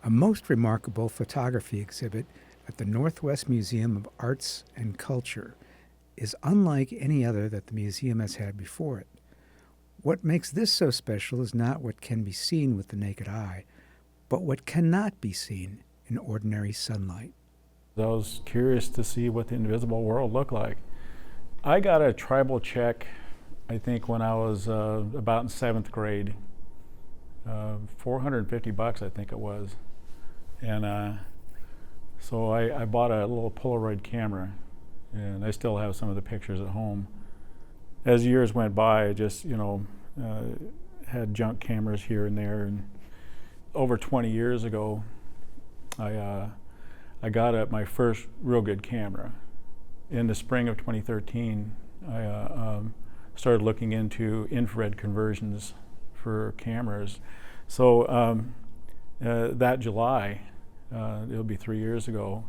A most remarkable photography exhibit at the Northwest Museum of Arts and Culture is unlike any other that the museum has had before it. What makes this so special is not what can be seen with the naked eye, but what cannot be seen in ordinary sunlight. I was curious to see what the invisible world looked like. I got a tribal check, I think, when I was about in 7th grade. $450, I think it was. And so I bought a little Polaroid camera, and I still have some of the pictures at home. As years went by, I just, had junk cameras here and there. And over 20 years ago, I got my first real good camera. In the spring of 2013, I started looking into infrared conversions for cameras. So that July, it'll be 3 years ago,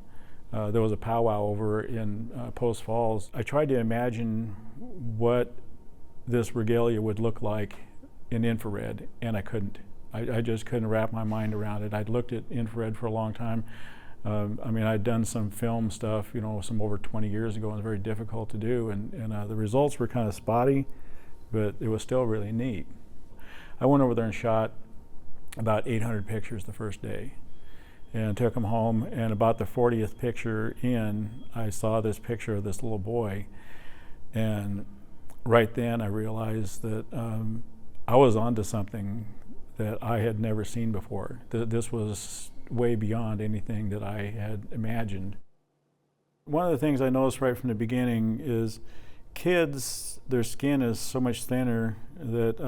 there was a powwow over in Post Falls. I tried to imagine what this regalia would look like in infrared, and I couldn't. I just couldn't wrap my mind around it. I'd looked at infrared for a long time. I'd done some film stuff, some over 20 years ago, and it was very difficult to do, and the results were kind of spotty, but it was still really neat. I went over there and shot about 800 pictures the first day and took them home, and about the 40th picture in, I saw this picture of this little boy, and right then I realized that I was onto something that I had never seen before. This was way beyond anything that I had imagined. One of the things I noticed right from the beginning is kids, their skin is so much thinner that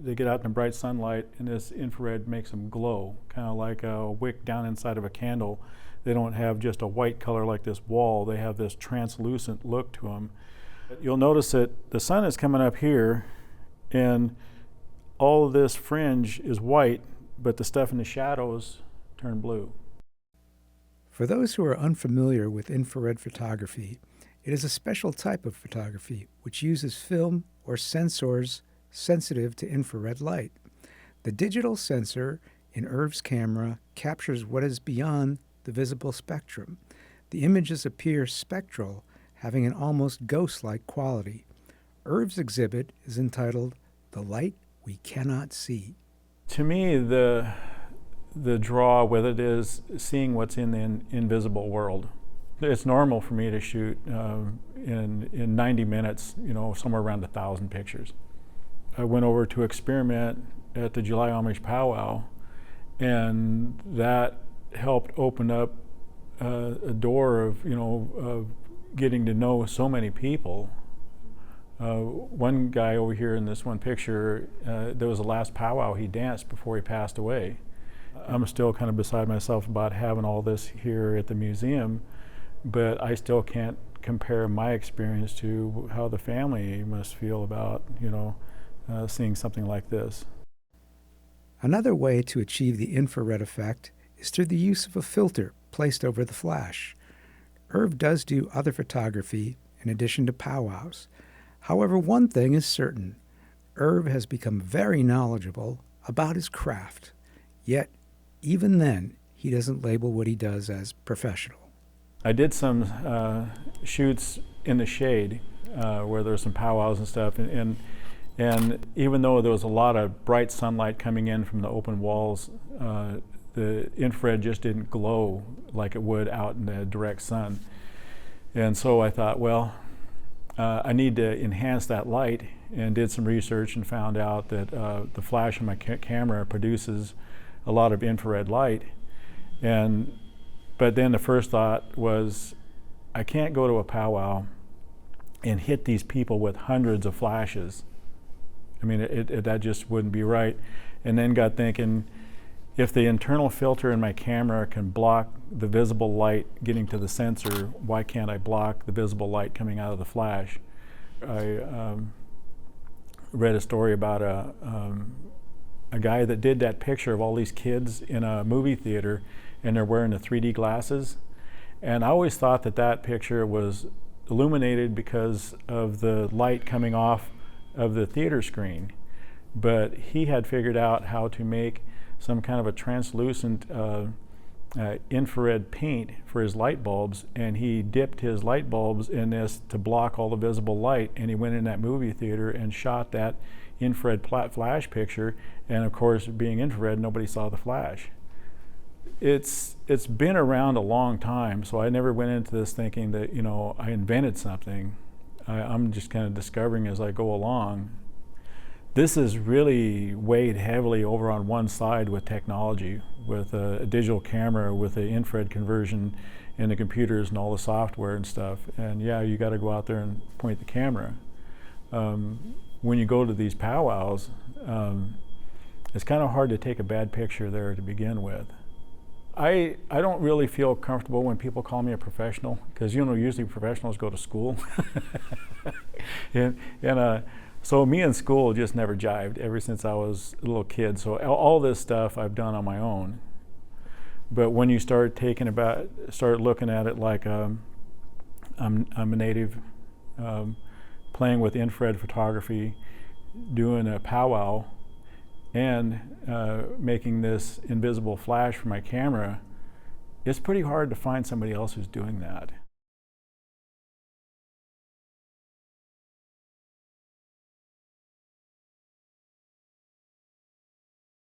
they get out in the bright sunlight, and this infrared makes them glow, kind of like a wick down inside of a candle. They don't have just a white color like this wall, they have this translucent look to them. You'll notice that the sun is coming up here, and all of this fringe is white, but the stuff in the shadows turn blue. For those who are unfamiliar with infrared photography, it is a special type of photography which uses film or sensors sensitive to infrared light. The digital sensor in Erv's camera captures what is beyond the visible spectrum. The images appear spectral, having an almost ghost-like quality. Erv's exhibit is entitled "The Light We Cannot See." To me, the draw with it is seeing what's in the invisible world. It's normal for me to shoot in 90 minutes, somewhere around 1,000 pictures. I went over to experiment at the July Amish powwow, and that helped open up a door of getting to know so many people. One guy over here in this one picture, there was the last powwow he danced before he passed away. I'm still kind of beside myself about having all this here at the museum, but I still can't compare my experience to how the family must feel about, seeing something like this. Another way to achieve the infrared effect is through the use of a filter placed over the flash. Erv does do other photography in addition to powwows. However, one thing is certain: Erv has become very knowledgeable about his craft. Yet, even then, he doesn't label what he does as professional. I did some shoots in the shade where there were some powwows and stuff, and even though there was a lot of bright sunlight coming in from the open walls, the infrared just didn't glow like it would out in the direct sun. And so I thought, well, I need to enhance that light, and did some research and found out that the flash on my camera produces a lot of infrared light. But then the first thought was, I can't go to a powwow and hit these people with hundreds of flashes. That just wouldn't be right. And then got thinking, if the internal filter in my camera can block the visible light getting to the sensor, why can't I block the visible light coming out of the flash? I read a story about a guy that did that picture of all these kids in a movie theater, and they're wearing the 3D glasses. And I always thought that picture was illuminated because of the light coming off of the theater screen. But he had figured out how to make some kind of a translucent infrared paint for his light bulbs, and he dipped his light bulbs in this to block all the visible light, and he went in that movie theater and shot that infrared flash picture, and of course, being infrared, nobody saw the flash. It's been around a long time, so I never went into this thinking that, you know, I invented something. I'm just kind of discovering as I go along. This is really weighed heavily over on one side with technology, with a digital camera, with the infrared conversion in the computers and all the software and stuff. And yeah, you got to go out there and point the camera. When you go to these powwows, it's kind of hard to take a bad picture there to begin with. I don't really feel comfortable when people call me a professional, because, you know, usually professionals go to school. So me and school just never jived ever since I was a little kid. So all this stuff I've done on my own. But when you start looking at it like I'm a native, playing with infrared photography, doing a powwow, and making this invisible flash for my camera, it's pretty hard to find somebody else who's doing that.